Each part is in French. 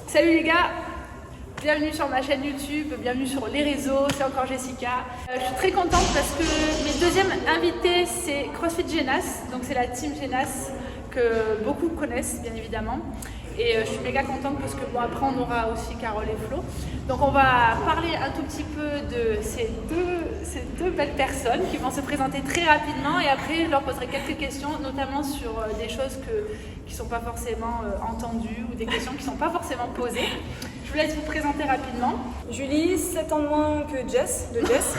Salut les gars, bienvenue sur ma chaîne YouTube, bienvenue sur les réseaux, c'est encore Jessica. Je suis très contente parce que mes deuxièmes invités c'est CrossFit Genas, donc c'est la team Genas que beaucoup connaissent bien évidemment. Et je suis méga contente parce que bon, après on aura aussi Carole et Flo. Donc on va parler un tout petit peu de ces deux belles personnes qui vont se présenter très rapidement et après je leur poserai quelques questions, notamment sur des choses qui ne sont pas forcément entendues ou des questions qui ne sont pas forcément posées. Je vous laisse vous présenter rapidement. Julie, 7 ans de moins que Jess, de Jess.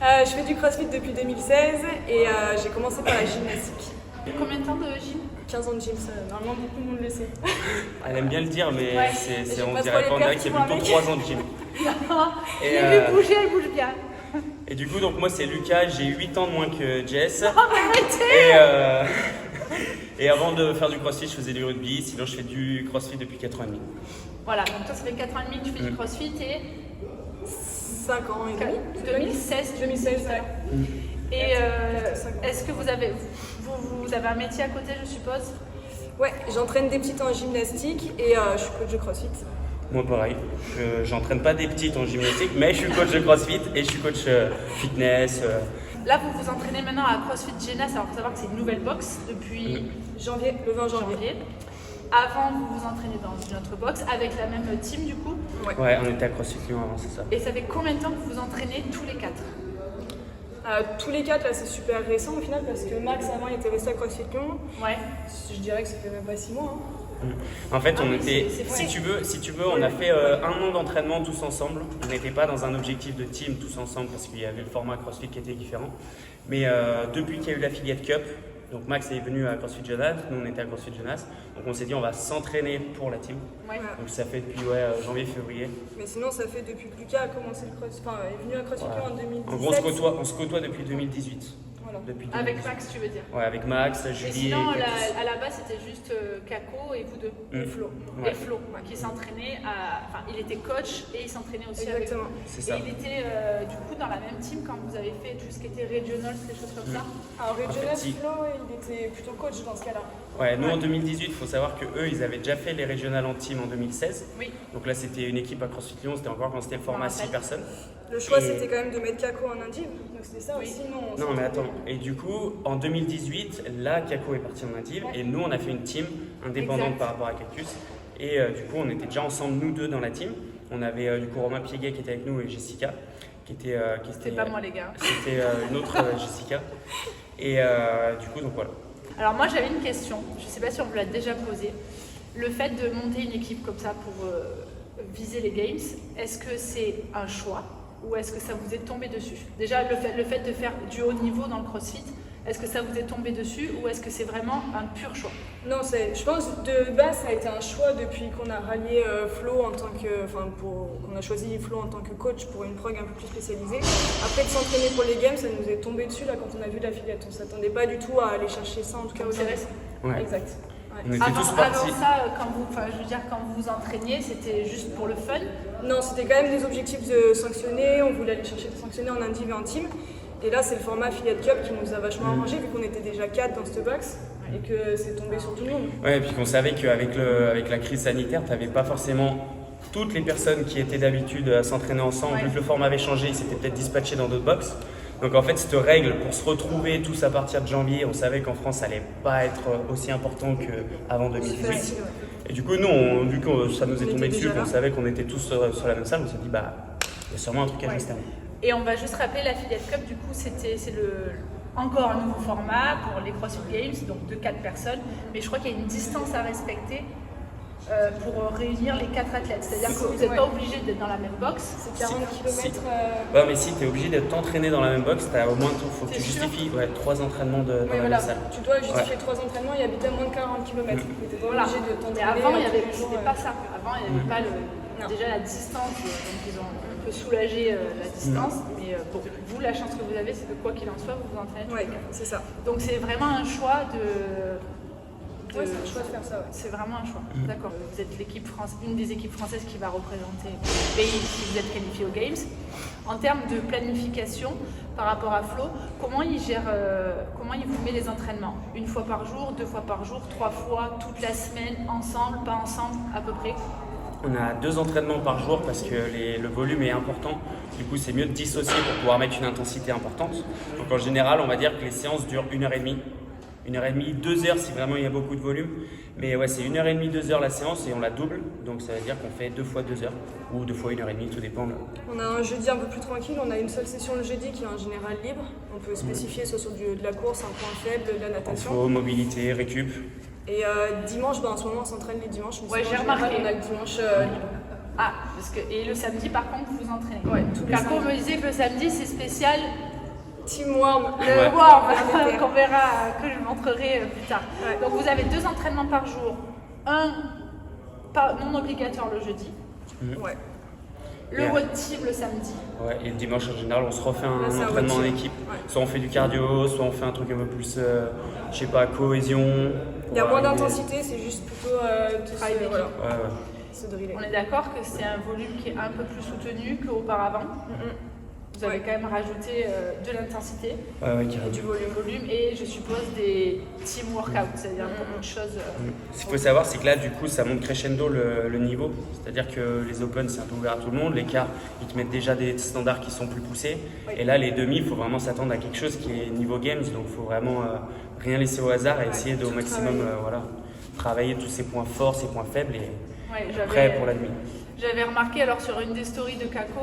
Je fais du CrossFit depuis 2016 et j'ai commencé par la gymnastique. Combien de temps de gym? 15 ans de gym, ça, normalement beaucoup de monde le sait. Elle aime bien le dire, mais Ouais. on dirait qu'il y a plutôt 3 ans de gym. Non, je l'ai vu bouger, elle bouge bien. Et du coup, donc moi c'est Lucas, j'ai 8 ans de moins que Jess. Oh, mais arrêtez! Et avant de faire du CrossFit, je faisais du rugby, sinon je fais du CrossFit depuis 4 ans et demi. Voilà, donc toi ça fait 4 ans et demi que tu fais du CrossFit et 5 ans et demi. 2016. 2016, ouais. Et est-ce que vous avez un métier à côté, je suppose? Ouais, j'entraîne des petites en gymnastique et je suis coach de CrossFit. Moi pareil, j'entraîne pas des petites en gymnastique, mais je suis coach de CrossFit et je suis coach fitness. Là, vous vous entraînez maintenant à CrossFit Genas, alors il faut savoir que c'est une nouvelle box depuis Janvier, le 20 janvier. Avant, vous vous entraînez dans une autre box avec la même team du coup. Ouais, on était à CrossFit Lyon avant, c'est ça. Et ça fait combien de temps que vous vous entraînez tous les quatre? Tous les 4, là, c'est super récent au final parce que Max, avant, il était resté à CrossFit Lyon. Ouais. Je dirais que ça fait même pas 6 mois. En fait, on oui, était, c'est si tu veux, on a fait un an d'entraînement tous ensemble. On n'était pas dans un objectif de team tous ensemble parce qu'il y avait le format CrossFit qui était différent. Mais depuis qu'il y a eu l'affiliate cup, donc Max est venu à CrossFit Genas, nous on était à CrossFit Genas, donc on s'est dit on va s'entraîner pour la team. Ouais. Donc ça fait depuis janvier-février. Mais sinon, ça fait depuis que Lucas a commencé le CrossFit, enfin, est venu à CrossFit Lyon en 2017. En gros, on se côtoie depuis 2018. Voilà. Depuis Avec 2018. Max, tu veux dire? Ouais, avec Max, Et Julie sinon, et Catus. à la base, c'était juste Kako et vous deux. Et Flo. Ouais. Et Flo, qui s'entraînait Enfin, il était coach et il s'entraînait aussi avec Exactement. vous. C'est Et ça. il était du coup dans la même team quand vous avez fait tout ce qui était regionals, des choses comme ça. Alors, Regional si. Flo, il était plutôt coach dans ce cas-là. Ouais, nous en 2018, il faut savoir que eux, ils avaient déjà fait les régionales en team en 2016. Oui. Donc là, c'était une équipe à CrossFit Lyon, c'était encore quand c'était le format 6 personnes. Le choix, Et- c'était quand même de mettre Kako en indiv. Donc, c'était ça Oui. aussi. Non, Non, mais attends. Et du coup, en 2018, là, Kako est parti en indiv et nous, on a fait une team indépendante Exact. par rapport à Cactus. Et du coup, on était déjà ensemble, nous deux, dans la team. On avait du coup Romain Piéguet qui était avec nous et Jessica, qui était. C'était pas moi, les gars. C'était une autre Jessica. Et du coup, donc voilà. Alors moi j'avais une question, je ne sais pas si on vous l'a déjà posée. Le fait de monter une équipe comme ça pour viser les games, est-ce que c'est un choix ou est-ce que ça vous est tombé dessus? Déjà le fait de faire du haut niveau dans le CrossFit, est-ce que ça vous est tombé dessus ou est-ce que c'est vraiment un pur choix? Non, je pense de base, ça a été un choix depuis qu'on a rallié Flo en tant que. Enfin, qu'on a choisi Flo en tant que coach pour une prog un peu plus spécialisée. Après, de s'entraîner pour les games, ça nous est tombé dessus là quand on a vu l'affiliate. On s'attendait pas du tout à aller chercher ça, en tout cas Donc, aux c'est récent. Ouais. Exact. On Ouais. était tous partis. Avant ça, quand vous vous entraîniez, c'était juste pour le fun? Non, c'était quand même des objectifs de sanctionner. On voulait aller chercher des sanctionnés en indiv et en team. Et là, c'est le format affiliate cup qui nous a vachement arrangé vu qu'on était déjà 4 dans cette box et que c'est tombé sur tout le monde. Ouais, et puis qu'on savait qu'avec la crise sanitaire, tu n'avais pas forcément toutes les personnes qui étaient d'habitude à s'entraîner ensemble. Ouais. Vu que le format avait changé, ils s'étaient peut-être dispatchés dans d'autres box. Donc en fait, cette règle, pour se retrouver tous à partir de janvier, on savait qu'en France, ça allait pas être aussi important qu'avant 2018. Facile, ouais. Et du coup, nous, vu que ça nous est On tombé était dessus, déjà qu'on là. savait qu'on était tous sur la même salle, on s'est dit, bah, il y a sûrement un truc à jouer cette année. Et on va juste rappeler l'affiliate cup, du coup, c'est encore un nouveau format pour les CrossFit Games, donc de 4 personnes. Mais je crois qu'il y a une distance à respecter pour réunir les 4 athlètes. C'est-à-dire que vous n'êtes pas obligé d'être dans la même box. C'est 40 km. Ouais, mais si tu es obligé de t'entraîner dans la même box, au moins, faut que C'est tu sûr. justifies 3 entraînements dans la voilà. même salle. Tu dois justifier 3 entraînements et habiter à moins de 40 km. Tu n'es pas Voilà. obligé de Mais t'entraîner. avant, tous les jours, c'était pas ça. Avant, il n'y avait pas Non. déjà la distance. Donc, ils ont un peu soulagé la distance. Mais bon, vous, la chance que vous avez, c'est que quoi qu'il en soit, vous vous entraînez tous les Ouais, quatre. c'est ça. Donc, c'est vraiment un choix Ouais, c'est un choix de faire ça, ouais. C'est vraiment un choix. D'accord. Vous êtes une des équipes françaises qui va représenter le pays si vous êtes qualifié aux Games. En termes de planification par rapport à Flo, comment il vous met les entraînements? Une fois par jour, 2 fois par jour, 3 fois, toute la semaine, ensemble, pas ensemble, à peu près? On a 2 entraînements par jour parce que le volume est important. Du coup, c'est mieux de dissocier pour pouvoir mettre une intensité importante. Donc en général, on va dire que les séances durent 1h30. 1h30, 2 heures si vraiment il y a beaucoup de volume. Mais ouais, c'est 1h30, 2 heures la séance et on la double. Donc ça veut dire qu'on fait 2 fois 2 heures ou 2 fois 1h30, tout dépend. On a un jeudi un peu plus tranquille. On a une seule session le jeudi qui est en général libre. On peut spécifier soit sur de la course, un point faible, de la natation. Info, mobilité, récup. Et dimanche, en ce moment on s'entraîne les dimanches. Ouais, j'ai remarqué. On a le dimanche libre. Ah, et le samedi par contre vous entraînez? Ouais, tous les Carco me disait que le samedi c'est spécial Team Warm. le warm qu'on verra, que je montrerai plus tard. Ouais. Donc vous avez 2 entraînements par jour, un non obligatoire le jeudi, Ouais. le road team le samedi. Ouais, et le dimanche en général, on se refait un c'est un entraînement en road team. équipe. Ouais. Soit on fait du cardio, soit on fait un truc un peu plus, je sais pas, cohésion. Il y a Ouais, moins mais- d'intensité, c'est juste plutôt Travail d'équipe. voilà, Ouais, ouais. se driller. On est d'accord que c'est un volume qui est un peu plus soutenu qu'auparavant. Vous avez Ouais. quand même rajouté de l'intensité Ouais, et carrément. du volume et je suppose des team workouts, c'est-à-dire beaucoup de choses. Ce qu'il faut savoir, c'est que là, du coup, ça monte crescendo le niveau. C'est-à-dire que les Open, c'est un peu ouvert à tout le monde. Les quarts, ils te mettent déjà des standards qui sont plus poussés. Oui. Et là, les demi, il faut vraiment s'attendre à quelque chose qui est niveau games. Donc, il faut vraiment rien laisser au hasard et essayer de, au tout maximum travailler. travailler tous ses points forts, ses points faibles et Ouais, prêt pour la demi. J'avais remarqué alors sur une des stories de Kako,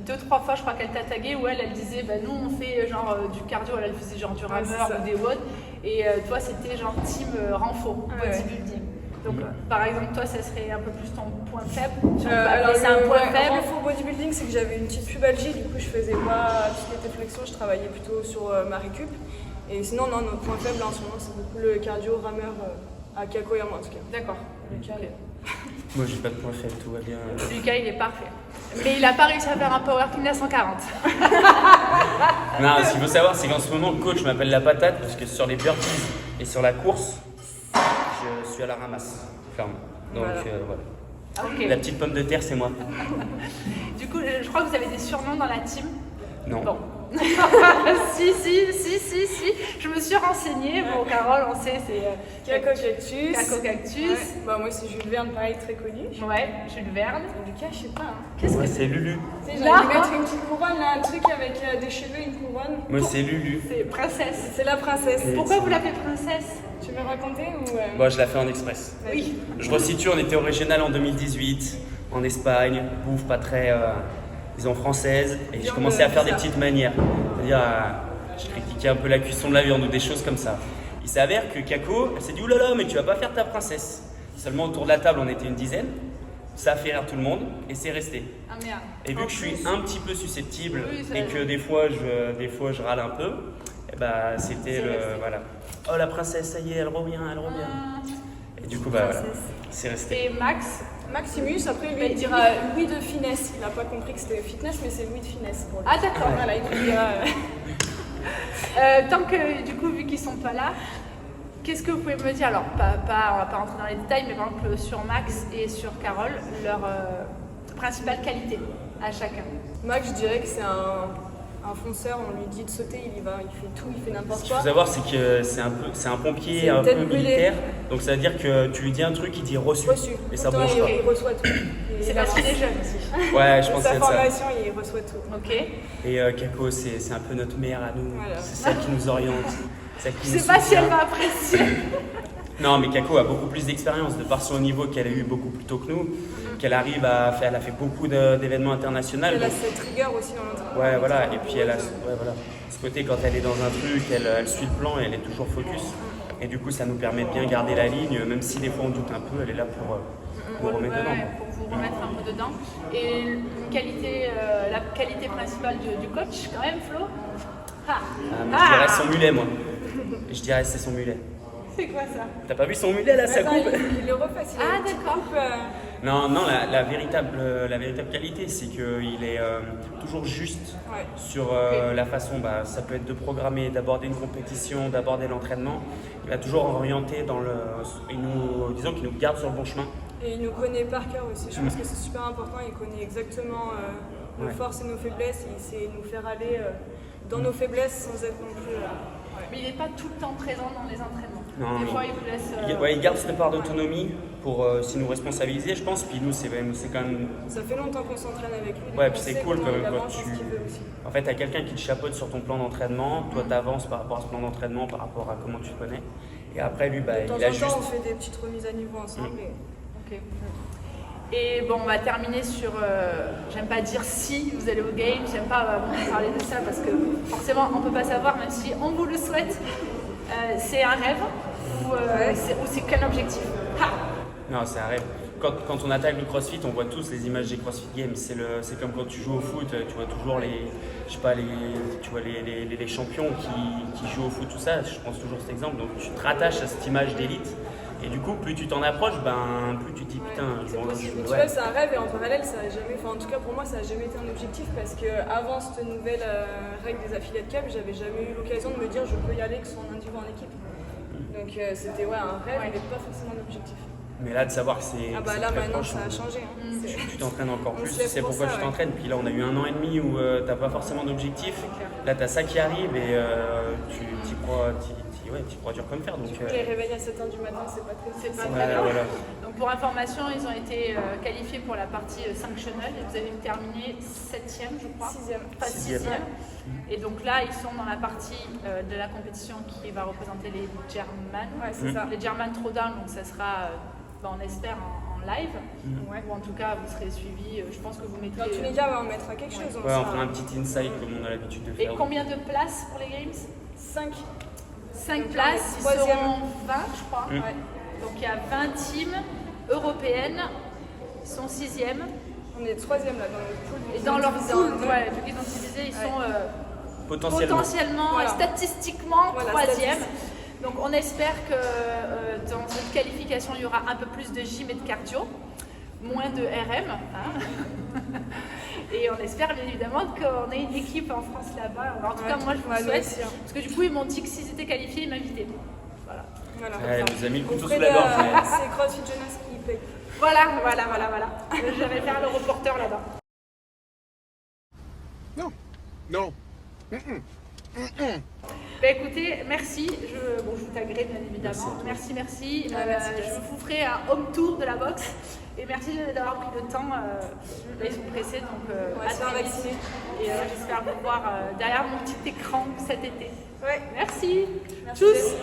2-3 fois je crois qu'elle t'a tagué où elle disait bah, nous on fait genre du cardio, elle faisait genre du rameur c'est ça. ou des WOD et toi c'était genre team renfort, Ouais. bodybuilding. Donc par exemple toi ça serait un peu plus ton point faible, si on peut Alors appeler ça un point faible. renfort bodybuilding, c'est que j'avais une petite pubalgie, du coup je faisais pas tout ce qui était flexion, je travaillais plutôt sur ma récup. Et sinon non, notre point faible là, en ce moment c'est beaucoup le cardio rameur à Kako et à moi en tout cas. D'accord. Ok. Moi, j'ai pas de point faible, tout va bien. Lucas il est parfait. Mais il n'a pas réussi à faire un power clean à 140. Non, ce qu'il faut savoir, c'est qu'en ce moment, le coach m'appelle la patate parce que sur les burpees et sur la course, je suis à la ramasse, clairement. Donc voilà. Ah, ok. La petite pomme de terre, c'est moi. Du coup je crois que vous avez des surnoms dans la team. Non. Bon. si, je me suis renseignée. Bon, Carole, on sait, c'est Kako Cactus. Kako Cactus. Ouais. Bah, moi c'est Jules Verne, pareil, très connu. Ouais, Jules Verne. Et Lucas, je sais pas. Hein. Qu'est-ce Moi, que c'est Lulu. Tu sais, j'ai Là. envie de mettre une petite couronne, là, un truc avec des cheveux, une couronne. Moi, c'est Lulu. c'est? Princesse. C'est la princesse. Et- Pourquoi vous l'appelez princesse? Tu veux raconter ou Moi, je la fais en express. Oui. Je resitue, on était au régional en 2018, en Espagne, bouffe pas très, disons, française, et je Viande commençais à faire des bizarre. petites manières. C'est-à-dire, je critiquais un peu la cuisson de la viande ou des choses comme ça. Il s'avère que Kako, elle s'est dit, oulala, mais tu vas pas faire ta princesse. Seulement autour de la table, on était une dizaine. Ça a fait rire tout le monde, et c'est resté. Ah merde. Et vu En que je suis plus. un petit peu susceptible, Oui, ça- et que des fois je râle un peu, et bah, c'était C'est le. resté. Voilà. Oh, la princesse, ça y est, elle revient, elle revient. Ah. Et du coup, bah voilà, Princesse. c'est resté. Et Max, Maximus, après lui, il dira Louis de finesse. Il n'a pas compris que c'était fitness, mais c'est Louis de finesse pour lui. ah d'accord. Voilà, il dira. Tant que du coup, vu qu'ils sont pas là, qu'est-ce que vous pouvez me dire? Alors, on va pas rentrer dans les détails, mais par exemple sur Max et sur Carole, leur principale qualité à chacun. Max, je dirais que c'est un fonceur, on lui dit de sauter, il y va, il fait tout, il fait Ce n'importe qu'il faut quoi. savoir, c'est que c'est un pompier C'est une un tête peu brûlée. militaire. Donc ça veut dire que tu lui dis un truc, il dit reçu. Reçu. Et ça Tout le temps, bouge pas. il reçoit tout. C'est parce qu'il est jeune aussi. Ouais, je pense que Sa c'est ça. formation, il reçoit tout. Ok. Et Kako, c'est un peu notre mère à nous. Voilà. C'est celle qui nous oriente. Celle qui Je nous sais pas si soutient. elle va apprécier. Non, mais Kako a beaucoup plus d'expérience de par son niveau qu'elle a eu beaucoup plus tôt que nous. Qu'elle arrive à faire, elle a fait beaucoup d'événements internationaux. Elle a donc- cette rigueur aussi dans l'entraînement. Ouais, voilà. Et puis elle a voilà, ce côté quand elle est dans un truc, elle suit le plan et elle est toujours focus. Et du coup, ça nous permet de bien garder la ligne, même si des fois on doute un peu, elle est là pour nous remettre Ouais, dedans. ouais, pour vous remettre un peu dedans. Et une qualité, la qualité principale du coach, quand même, Flo? Ah. Ah, mais je dirais son mulet, moi. Je dirais c'est son mulet. C'est quoi ça? T'as pas vu son mulet là, ça Attends, coupe? il le refait. Il a Ah, une petite d'accord. coupe, Non, non, la véritable qualité, c'est qu'il est toujours juste ouais. sur la façon, ça peut être de programmer, d'aborder une compétition, d'aborder l'entraînement. Il va toujours orienter dans le. Disons qu'il nous garde sur le bon chemin. Et il nous connaît par cœur aussi. Je pense que c'est super important. Il connaît exactement nos forces et nos faiblesses. Il sait nous faire aller dans nos faiblesses sans être non plus. Mais il n'est pas tout le temps présent dans les entraînements. Non, Des fois, il vous laisse. Il garde cette part d'autonomie pour aussi nous responsabiliser, je pense. Puis nous, c'est quand même. Ça fait longtemps qu'on s'entraîne avec lui. Ouais, donc puis on c'est sait cool comment il quand avance tu. et ce qu'il veut aussi. En fait, t'as quelqu'un qui te chapeaute sur ton plan d'entraînement. Toi, t'avances par rapport à ce plan d'entraînement, par rapport à comment tu te connais. Et après, lui, De temps il en ajuste. temps, on fait des petites remises à niveau ensemble. Ok. Et bon, on va terminer sur. J'aime pas dire si vous allez au game, j'aime pas parler de ça parce que forcément on peut pas savoir, même si on vous le souhaite. C'est un rêve ou c'est qu'un objectif? Non, c'est un rêve. Quand on attaque le CrossFit, on voit tous les images des CrossFit Games. C'est comme quand tu joues au foot, tu vois toujours les champions qui jouent au foot, tout ça. Je pense toujours cet exemple. Donc tu te rattaches à cette image d'élite. Et du coup, plus tu t'en approches, plus tu te dis putain, C'est possible. Tu vois, c'est un rêve et en parallèle, ça a jamais. Enfin, en tout cas pour moi, ça n'a jamais été un objectif parce que avant cette nouvelle règle des affiliates cup, j'avais jamais eu l'occasion de me dire je peux y aller que ce soit en individu ou en équipe. Donc c'était un rêve, mais pas forcément un objectif. Mais là, de savoir que c'est. Ah que bah c'est là très maintenant, proche, ça a changé. Hein. tu t'entraînes encore On plus, se tu lève sais pour pourquoi ça, tu ouais. t'entraînes. Puis là, on a eu 1 an et demi où t'as pas forcément d'objectif. Là, t'as ça qui arrive et tu crois dur comme fer. Donc, Les réveils à 7h du matin, c'est pas très C'est pas ouais, très bien. voilà. Donc pour information, ils ont été qualifiés pour la partie sanctionnelle et vous avez terminé 7e, je crois. 6e. Pas Sixième. 6e. Et donc là, ils sont dans la partie de la compétition qui va représenter les German. Ouais, c'est ça. Les German Throwdown, donc ça sera, on espère, en live. Ouais. Ou en tout cas, vous serez suivis. Je pense que vous mettrez. Dans tous les cas, on mettra quelque chose. Ouais, on fera un petit insight comme on a l'habitude de Et faire. combien de places pour les Games? 5. 5 Donc, places, ils troisième. seront 20, je crois. Mm. Ouais. Donc il y a 20 teams européennes, ils sont 6e. On est 3e là dans le pool. Et dans leur Divisé pool, en deux. vu qu'ils ont divisé, ils sont Potentiellement. Voilà. statistiquement Voilà, 3e. statistique. Donc on espère que dans cette qualification, il y aura un peu plus de gym et de cardio, moins de RM. Hein. Et on espère bien évidemment qu'on ait une équipe en France là-bas. En tout cas, moi je vous Ouais, le nous souhaite. aussi, hein. Parce que du coup, ils m'ont dit que s'ils étaient qualifiés, ils m'invitaient. Voilà. Voilà. Ouais, elle nous a mis le couteau Auprès sous la gorge. C'est CrossFit Jeunesse qui paye. Voilà. Je vais faire le reporter là-bas. Non. Bah écoutez, merci. Je vous taguerai bien évidemment. Merci. Merci. Je vous ferai un home tour de la boxe. Et merci d'avoir pris le temps. Là, ils sont pressés, donc On va à se faire très vite. vacciner. Et j'espère vous voir derrière mon petit écran cet été. Ouais. Merci. Merci. Tchuss.